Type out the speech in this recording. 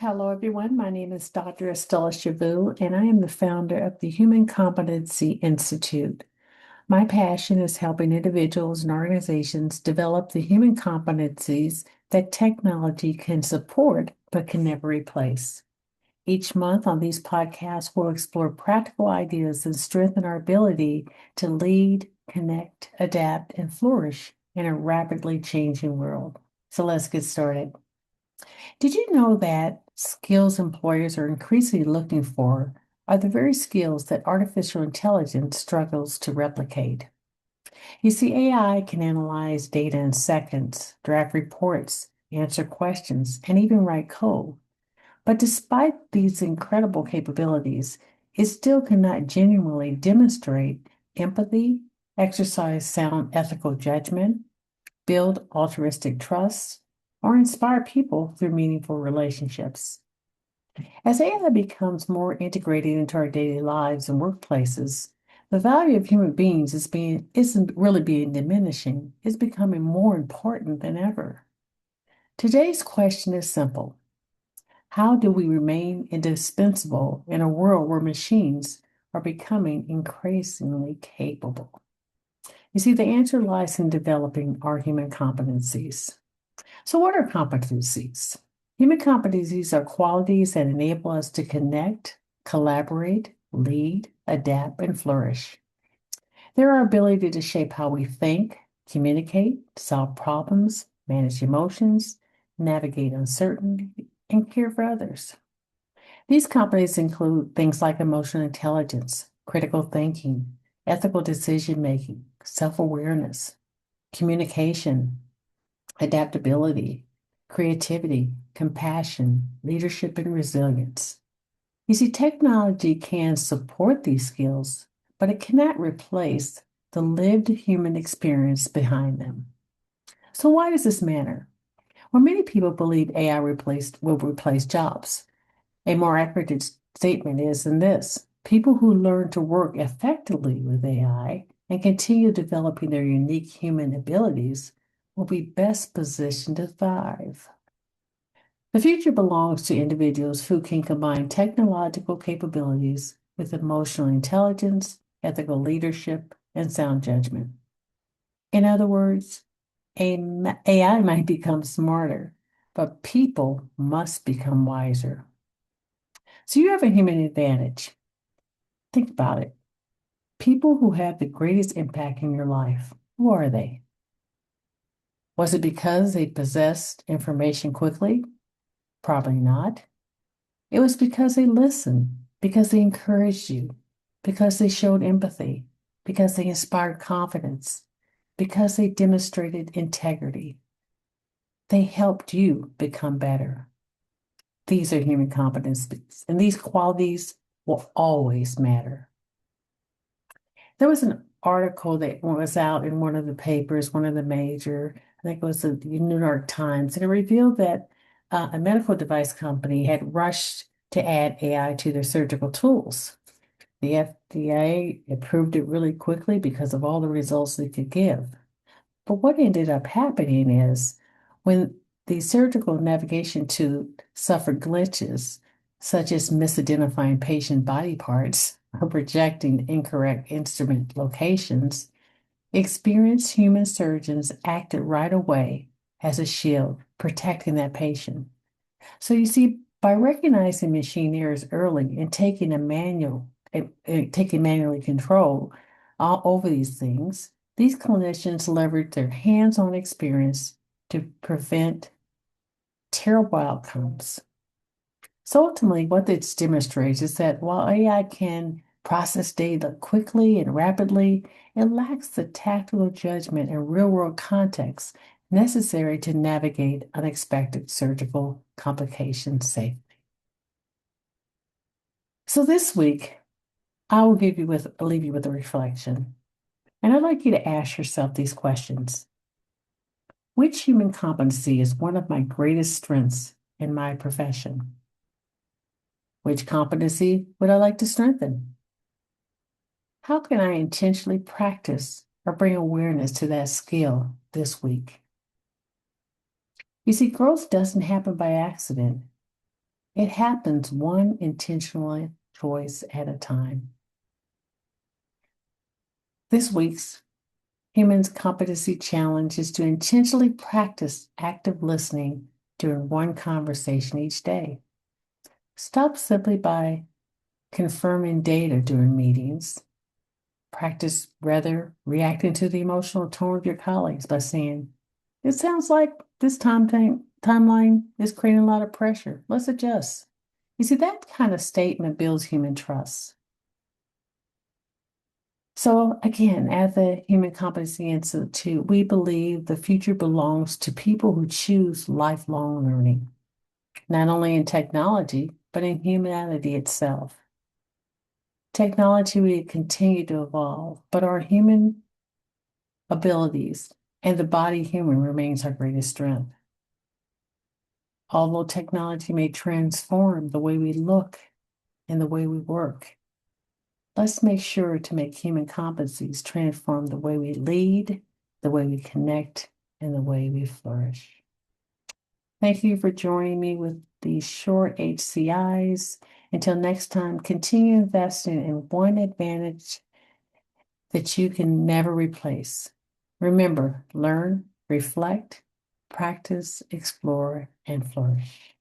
Hello, everyone. My name is Dr. Estella Chavou, and I am the founder of the Human Competency Institute. My passion is helping individuals and organizations develop the human competencies that technology can support but can never replace. Each month on these podcasts, we'll explore practical ideas and strengthen our ability to lead, connect, adapt, and flourish in a rapidly changing world. So let's get started. Did you know that skills employers are increasingly looking for are the very skills that artificial intelligence struggles to replicate? You see, AI can analyze data in seconds, draft reports, answer questions, and even write code. But despite these incredible capabilities, it still cannot genuinely demonstrate empathy, exercise sound ethical judgment, build altruistic trust, or inspire people through meaningful relationships. As AI becomes more integrated into our daily lives and workplaces, the value of human beings isn't really being diminishing. It's becoming more important than ever. Today's question is simple. How do we remain indispensable in a world where machines are becoming increasingly capable? You see, the answer lies in developing our human competencies. So, what are competencies? Human competencies are qualities that enable us to connect, collaborate, lead, adapt, and flourish. They're our ability to shape how we think, communicate, solve problems, manage emotions, navigate uncertainty, and care for others. These competencies include things like emotional intelligence, critical thinking, ethical decision making, self awareness, communication, adaptability, creativity, compassion, leadership, and resilience. You see, technology can support these skills, but it cannot replace the lived human experience behind them. So, why does this matter? Well, many people believe AI will replace jobs. A more accurate statement is in this: people who learn to work effectively with AI and continue developing their unique human abilities will be best positioned to thrive. The future belongs to individuals who can combine technological capabilities with emotional intelligence, ethical leadership, and sound judgment. In other words, AI might become smarter, but people must become wiser. So you have a human advantage. Think about it. People who have the greatest impact in your life, who are they? Was it because they possessed information quickly? Probably not. It was because they listened, because they encouraged you, because they showed empathy, because they inspired confidence, because they demonstrated integrity. They helped you become better. These are human competencies, and these qualities will always matter. There was an article that was out in one of the papers, one of the major, I think it was the New York Times, and it revealed that a medical device company had rushed to add AI to their surgical tools. The FDA approved it really quickly because of all the results they could give. But what ended up happening is when the surgical navigation tube suffered glitches, such as misidentifying patient body parts or projecting incorrect instrument locations, experienced human surgeons acted right away as a shield, protecting that patient. So you see, by recognizing machine errors early and taking manually control over these things, these clinicians leverage their hands-on experience to prevent terrible outcomes. So ultimately, what this demonstrates is that while AI can process data quickly and rapidly, it lacks the tactical judgment and real-world context necessary to navigate unexpected surgical complications safely. So this week, I will leave you with a reflection. And I'd like you to ask yourself these questions. Which human competency is one of my greatest strengths in my profession? Which competency would I like to strengthen? How can I intentionally practice or bring awareness to that skill this week? You see, growth doesn't happen by accident. It happens one intentional choice at a time. This week's Humans Competency Challenge is to intentionally practice active listening during one conversation each day. Stop simply by confirming data during meetings. Practice rather reacting to the emotional tone of your colleagues by saying, "It sounds like this timeline is creating a lot of pressure. Let's adjust." You see, that kind of statement builds human trust. So again, at the Human Competency Institute, we believe the future belongs to people who choose lifelong learning, not only in technology, but in humanity itself. Technology will continue to evolve, but our human abilities and the body human remains our greatest strength. Although technology may transform the way we look and the way we work, let's make sure to make human competencies transform the way we lead, the way we connect, and the way we flourish. Thank you for joining me with these short HCIs. Until next time, continue investing in one advantage that you can never replace. Remember, learn, reflect, practice, explore, and flourish.